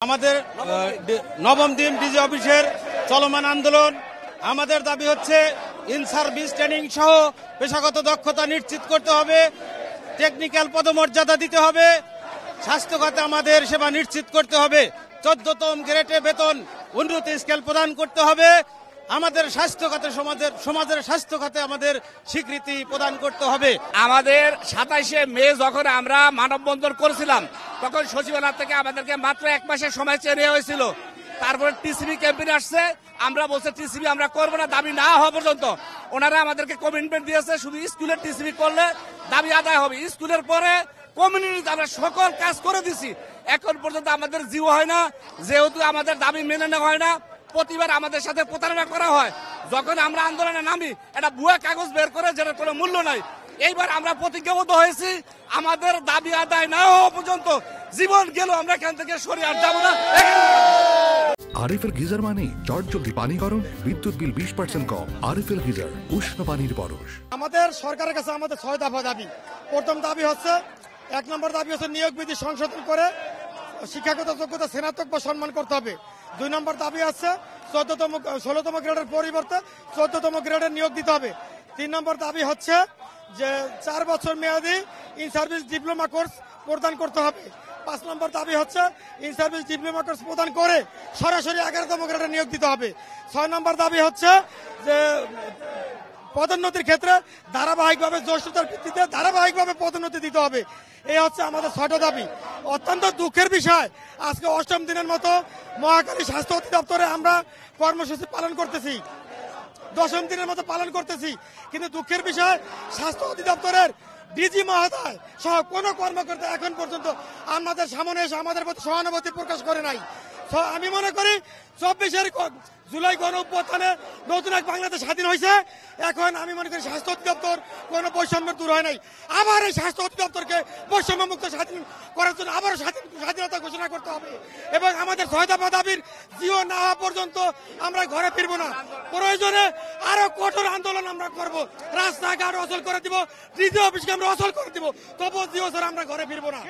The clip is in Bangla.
আমাদের নবম দিন ডিজি অফিসের চলমান আন্দোলন। আমাদের দাবি হচ্ছে ইন সার্ভিস ট্রেনিং সহ পেশাগত দক্ষতা নিশ্চিত করতে হবে, টেকনিক্যাল পদমর্যাদা দিতে হবে, স্বাস্থ্য খাতে আমাদের সেবা নিশ্চিত করতে হবে, 14তম গ্রেডে বেতন উন্নতি স্কেল প্রদান করতে হবে, আমাদের স্বাস্থ্য খাতে সমাজের স্বাস্থ্য খাতে আমাদের স্বীকৃতি প্রদান করতে হবে। আমাদের 27শে মে যখন আমরা মানববন্ধন করেছিলাম তখন সচিবালয় থেকে আমাদেরকে মাত্র 1 মাসের সময় চেয়ে নেওয়া হয়েছিল। তারপরে টিসিবি ক্যাম্পেইন আসছে, আমরা বলছি টিসিবি আমরা করবো না দাবি না হওয়া পর্যন্ত। ওনারা আমাদেরকে কমিটমেন্ট দিয়েছে শুধু স্কুলের টিসিবি করলে দাবি আদায় হবে। স্কুলের পরে কমিউনিটিতে আমরা সকল কাজ করে দিছি, এখন পর্যন্ত আমাদের জিও হয় না, যেহেতু আমাদের দাবি মেনে নেওয়া হয় না। প্রতিবার আমাদের সাথে প্রতারণা করা হয়। যখন আমরা আন্দোলনে নামি এটা ভুয়া কাগজ বের করে যেটার কোনো মূল্য নাই। এইবার আমরা প্রতিজ্ঞাবদ্ধ হয়েছি আমাদের দাবি আদায় না হওয়া পর্যন্ত জীবন গেল আমরা এখান থেকে সরে আর যাবো না। আরএফএল গিজার মানে চটজলদি পানি গরম, বিদ্যুৎ বিল 20% কম। আরএফএল গিজার, উষ্ণ পানির পরশ। আমাদের সরকারের কাছে আমাদের 6 দফা দাবি। প্রথম দাবি হচ্ছে 1 নম্বর দাবি হচ্ছে নিয়োগ বিধি সংশোধন করে শিক্ষাগত যোগ্যতা স্নাতক বা সম্মান করতে হবে। 2 নম্বর দাবি আছে 16তম গ্রেডের পরিবর্তে 14তম গ্রেডের নিয়োগ দিতে হবে। 3 নম্বর দাবি হচ্ছে যে 4 বছর মেয়াদী ইন সার্ভিস ডিপ্লোমা কোর্স প্রদান করতে হবে। 5 নম্বর দাবি হচ্ছে ইন সার্ভিস ডিপ্লোমা কোর্স প্রদান করে সরাসরি 11তম গ্রেডে নিয়োগ দিতে হবে। 6 নম্বর দাবি হচ্ছে যে পদোন্নতির ক্ষেত্রে ধারাবাহিকভাবে জ্যেষ্ঠতার ভিত্তিতে ধারাবাহিকভাবে পদোন্নতি দিতে হবে। এই হচ্ছে আমাদের 6টা দাবি। অত্যন্ত দুঃখের বিষয়, আজকে 8ম দিনের মতো মহাখালী স্বাস্থ্য অধিদপ্তরে আমরা কর্মসূচি পালন করতেছি, 10ম দিনের মতো পালন করতেছি, কিন্তু দুঃখের বিষয় স্বাস্থ্য অধিদপ্তরের ডিজি মহোদয় সহ কোনো কর্মকর্তা এখন পর্যন্ত আমাদের সামনে এসে আমাদের প্রতি সহানুভূতি প্রকাশ করে নাই। আমি মনে করি 24 জুলাই গণ অভ্যুত্থানে নতুন এক বাংলাদেশ স্বাধীন হয়েছে। এখন আমি মনে করি স্বাস্থ্য অধিদপ্তর কোনো বৈষম্য দূর হয় নাই। আবার এই স্বাস্থ্য অধিদপ্তরকে বৈষম্য মুক্ত স্বাধীন করার জন্য আবারও স্বাধীনতা ঘোষণা করতে হবে এবং আমাদের 6 দফা দাবির জিও না হওয়া পর্যন্ত আমরা ঘরে ফিরবো না। প্রয়োজনে আরো কঠোর আন্দোলন আমরা করব, রাস্তাঘাট অচল করে দিব, ডিজি অফিসকে আমরা অচল করে দিব, তবুও জিও ছাড়া আমরা ঘরে ফিরবো না।